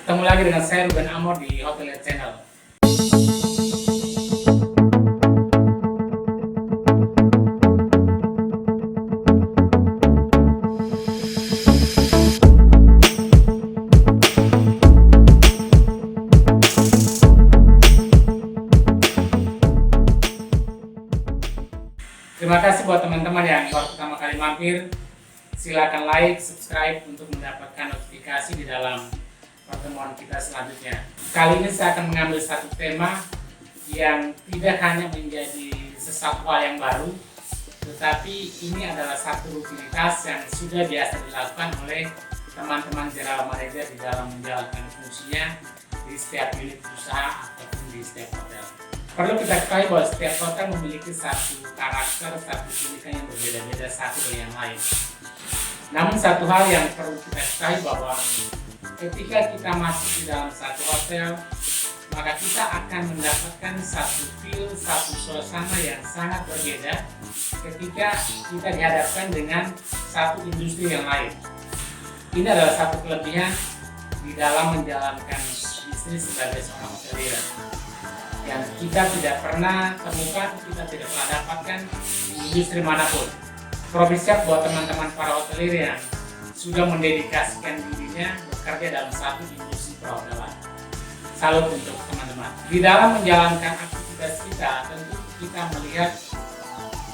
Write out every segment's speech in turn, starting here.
Ketemu lagi dengan saya Ruben Amor di Hotel Channel. Terima kasih buat teman-teman yang baru pertama kali mampir. Silakan like, subscribe untuk mendapatkan notifikasi di dalam pertemuan kita selanjutnya. Kali ini saya akan mengambil satu tema yang tidak hanya menjadi sesuatu hal yang baru, tetapi ini adalah satu rutinitas yang sudah biasa dilakukan oleh teman-teman general manager di dalam menjalankan fungsinya di setiap unit usaha ataupun di setiap hotel. Perlu kita ketahui bahwa setiap hotel memiliki satu karakter, satu keunikan yang berbeda-beda satu dari yang lain. Namun satu hal yang perlu kita ketahui bahwa ketika kita masuk di dalam satu hotel, maka kita akan mendapatkan satu feel, satu suasana yang sangat berbeda ketika kita dihadapkan dengan satu industri yang lain. Ini adalah satu kelebihan di dalam menjalankan bisnis sebagai seorang hotelier yang kita tidak pernah temukan, kita tidak pernah dapatkan di industri manapun. Profisiat buat teman-teman para hotelier yang sudah mendedikasikan dirinya bekerja dalam satu industri perhotelan. Salut untuk teman-teman. Di dalam menjalankan aktivitas kita, tentu kita melihat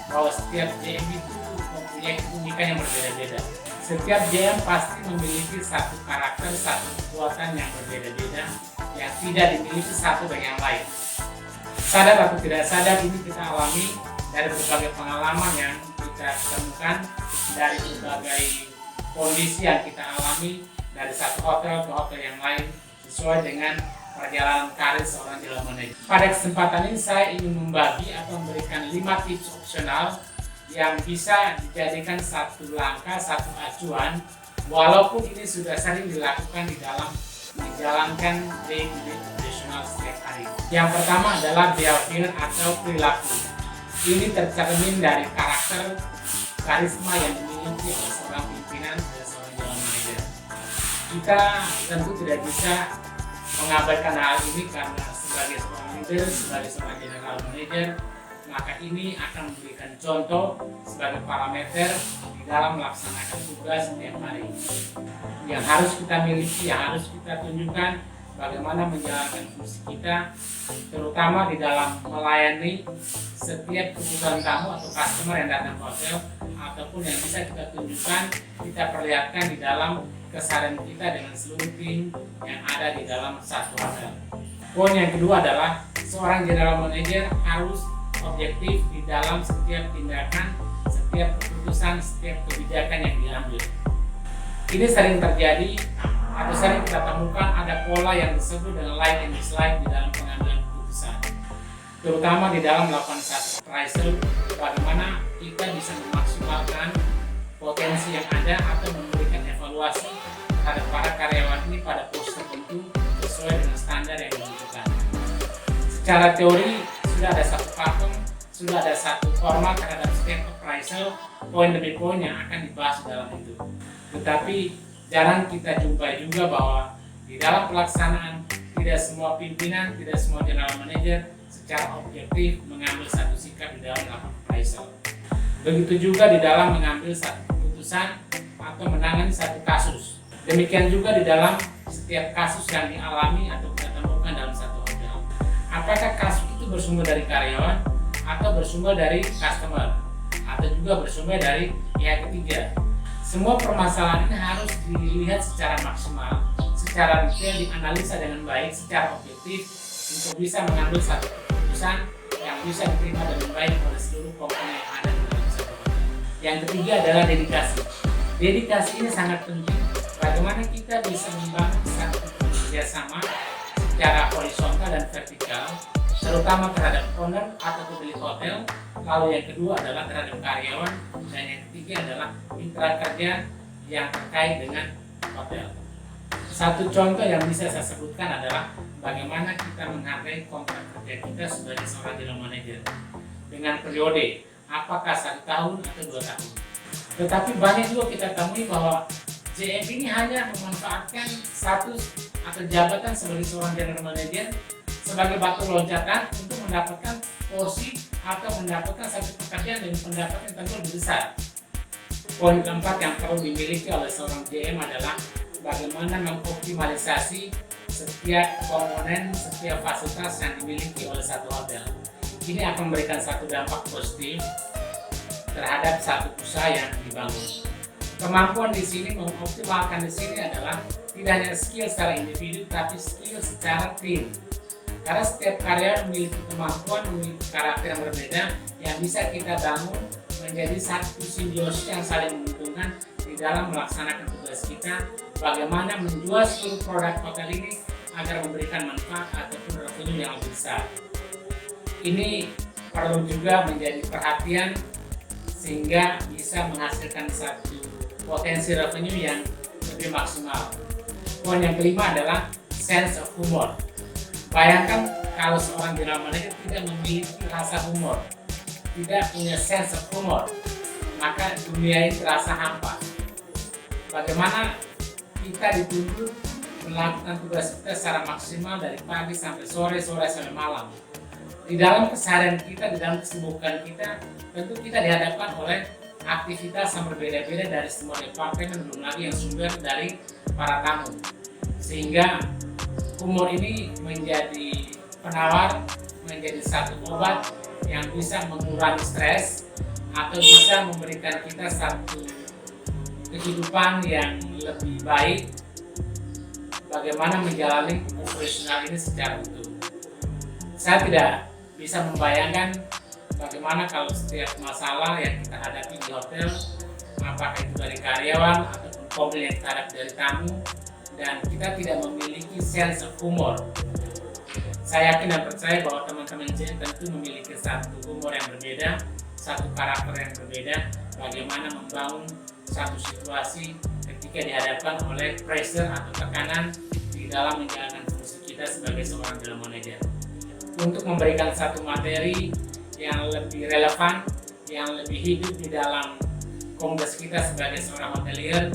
bahwa setiap JM itu mempunyai keunikan yang berbeda-beda. Setiap JM pasti memiliki satu karakter, satu kekuatan yang berbeda-beda yang tidak dimiliki satu dari yang lain. Sadar atau tidak sadar, ini kita alami dari berbagai pengalaman yang kita temukan, dari berbagai kondisi yang kita alami dari satu hotel ke hotel yang lain sesuai dengan perjalanan karir seorang general manager. Pada kesempatan ini saya ingin membagi atau memberikan 5 tips opsional yang bisa dijadikan satu langkah, satu acuan, walaupun ini sudah sering dilakukan di dalam menjalankan day-to-day operasional setiap hari. Yang pertama adalah behavior atau perilaku. Ini tercermin dari karakter, karisma yang dimiliki oleh seorang pimpinan dan seorang general manager. Kita tentu tidak bisa mengabaikan hal ini karena sebagai seorang leader, sebagai seorang general manager, maka ini akan memberikan contoh sebagai parameter di dalam melaksanakan tugas setiap hari. Yang harus kita miliki, yang harus kita tunjukkan bagaimana menjalankan fungsi kita, terutama di dalam melayani setiap kebutuhan tamu atau customer yang datang ke hotel, ataupun yang bisa kita tunjukkan, kita perlihatkan di dalam keseharian kita dengan seluruh tim yang ada di dalam satu hotel. Poin yang kedua adalah seorang general manager harus objektif di dalam setiap tindakan, setiap keputusan, setiap kebijakan yang diambil. Ini sering terjadi atau sering kita temukan ada pola yang disebut dengan like and dislike di dalam pengambilan keputusan, terutama di dalam melakukan satu appraisal, bagaimana kita bisa memaksimalkan potensi yang ada atau memberikan evaluasi terhadap para karyawan ini pada pos tertentu sesuai dengan standar yang dibutuhkan. Secara teori sudah ada satu pakem, sudah ada satu format terhadap setiap appraisal, poin demi poin yang akan dibahas dalam itu. Tetapi jarang kita jumpai juga bahwa di dalam pelaksanaan tidak semua pimpinan, tidak semua general manager secara objektif mengambil satu sikap di dalam melakukan appraisal. Begitu juga di dalam mengambil satu keputusan atau menangani satu kasus. Demikian juga di dalam setiap kasus yang dialami atau kita temukan dalam satu hotel. Apakah kasus itu bersumber dari karyawan atau bersumber dari customer atau juga bersumber dari pihak ketiga? Semua permasalahan ini harus dilihat secara maksimal, secara detail, dianalisa dengan baik, secara objektif untuk bisa mengambil satu keputusan yang bisa diterima dengan baik oleh seluruh komponen yang ada di dalam satu hotel. Yang ketiga adalah dedikasi. Dedikasi ini sangat penting. Bagaimana kita bisa membangun satu kerjasama secara horizontal dan vertikal, terutama terhadap owner atau pemilik hotel. Lalu yang kedua adalah terhadap karyawan, dan yang ketiga adalah mitra kerja yang terkait dengan hotel. Satu contoh yang bisa saya sebutkan adalah bagaimana kita menghargai kontrak kerja kita sebagai seorang general manager dengan periode apakah 1 tahun atau 2 tahun. Tetapi banyak juga kita temui bahwa JM ini hanya memanfaatkan 1 atau jabatan sebagai seorang general manager sebagai batu loncatan untuk mendapatkan porsi atau mendapatkan satu pekerjaan dengan pendapatan yang tentu lebih besar. Poin keempat yang perlu dimiliki oleh seorang GM adalah bagaimana mengoptimalisasi setiap komponen, setiap fasilitas yang dimiliki oleh satu hotel. Ini akan memberikan satu dampak positif terhadap satu usaha yang dibangun. Kemampuan di sini mengoptimalkan di sini adalah tidak hanya skill secara individu, tapi skill secara tim. Karena setiap karyawan memiliki kemampuan, memiliki karakter yang berbeda yang bisa kita bangun menjadi satu simbiosis yang saling menguntungkan di dalam melaksanakan tugas kita. Bagaimana menjual seluruh produk hotel ini agar memberikan manfaat ataupun revenue yang lebih besar. Ini perlu juga menjadi perhatian sehingga bisa menghasilkan satu potensi revenue yang lebih maksimal. Poin yang kelima adalah sense of humor. Bayangkan kalau seorang general manager tidak memiliki rasa humor, tidak punya sense of humor, maka dunia ini terasa hampa. Bagaimana kita dituntut melakukan tugas kita secara maksimal dari pagi sampai sore sampai malam. Di dalam keseharian kita, di dalam kesibukan kita, tentu kita dihadapkan oleh aktivitas yang berbeda-beda dari semua departemen, belum lagi yang sumber dari para tamu. Sehingga humor ini menjadi penawar, menjadi satu obat yang bisa mengurangi stres atau bisa memberikan kita satu kehidupan yang lebih baik. Bagaimana menjalani operasional ini secara utuh. Saya tidak bisa membayangkan bagaimana kalau setiap masalah yang kita hadapi di hotel, apakah itu dari karyawan ataupun komplain yang kita hadapi dari tamu, dan kita tidak memiliki sense of humor. Saya yakin dan percaya bahwa teman-teman GM tentu memiliki satu humor yang berbeda, satu karakter yang berbeda, bagaimana membangun satu situasi ketika dihadapkan oleh pressure atau tekanan di dalam menjalankan fungsi kita sebagai seorang general manager. Untuk memberikan satu materi yang lebih relevan, yang lebih hidup di dalam kongres kita sebagai seorang hotelier,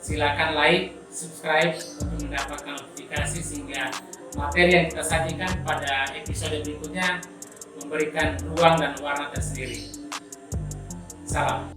silakan like, subscribe untuk mendapatkan notifikasi sehingga materi yang kita sajikan pada episode berikutnya memberikan ruang dan warna tersendiri. Salam.